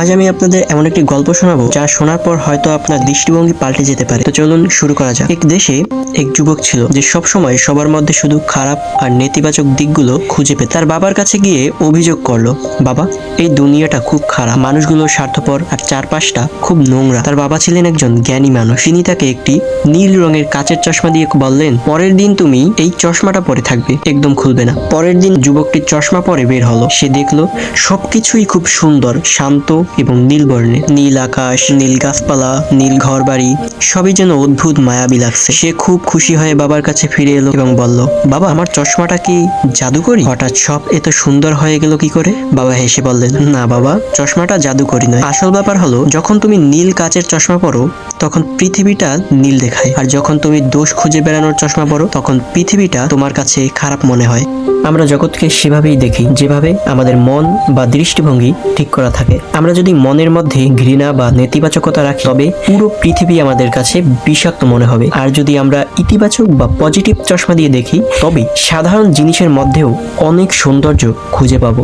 আজ আমি আপনাদের এমন একটি গল্প শোনাবো যা শোনার পর হয়তো আপনার দৃষ্টিভঙ্গি পাল্টে যেতে পারে। তো চলুন শুরু করা যাক। এক দেশে এক যুবক ছিল যে সব সময় সবার মধ্যে শুধু খারাপ আর নেতিবাচক দিকগুলো খুঁজে পেত। তার বাবার কাছে গিয়ে অভিযোগ করলো, বাবা, এই দুনিয়াটা খুব খারাপ, মানুষগুলো স্বার্থপর আর চারপাশটা খুব নোংরা। তার বাবা ছিলেন একজন জ্ঞানী মানুষ। তিনি তাকে একটি নীল রঙের কাচের চশমা দিয়ে বললেন, পরের দিন তুমি এই চশমাটা পরে থাকবে, একদম খুলবে না। পরের দিন যুবকটি চশমা পরে বের হলো। সে দেখলো সবকিছুই খুব সুন্দর, শান্ত এবং নীল বর্ণে। নীল আকাশ, নীল গাছপালা, নীল ঘর বাড়ি, সবই যেন অদ্ভুত মায়াবী লাগছে। সে খুব খুশি হয়ে বাবার কাছে ফিরে এলো এবং বলল, বাবা, আমার চশমাটা কি জাদুকরি? হঠাৎ সব এত সুন্দর হয়ে গেল কি করে? বাবা হেসে বললেন, না বাবা, চশমাটা জাদুকরি নয়। আসল ব্যাপার হলো, যখন তুমি নীল কাচের চশমা পরো তখন পৃথিবীটা নীল দেখায়, আর যখন তুমি দোষ খুঁজে বেড়ানোর চশমা পরো তখন পৃথিবীটা তোমার কাছে খারাপ মনে হয়। আমরা জগৎকে সেভাবেই দেখি যেভাবে আমাদের মন বা দৃষ্টিভঙ্গি ঠিক করা থাকে। আমরা যদি মনের মধ্যে ঘৃণা বা নেতিবাচকতা রাখি তবে পুরো পৃথিবী আমাদের কাছে বিষাক্ত মনে হবে। আর যদি আমরা ইতিবাচক বা পজিটিভ চশমা দিয়ে দেখি তবে সাধারণ জিনিসের মধ্যেও অনেক সৌন্দর্য খুঁজে পাবো।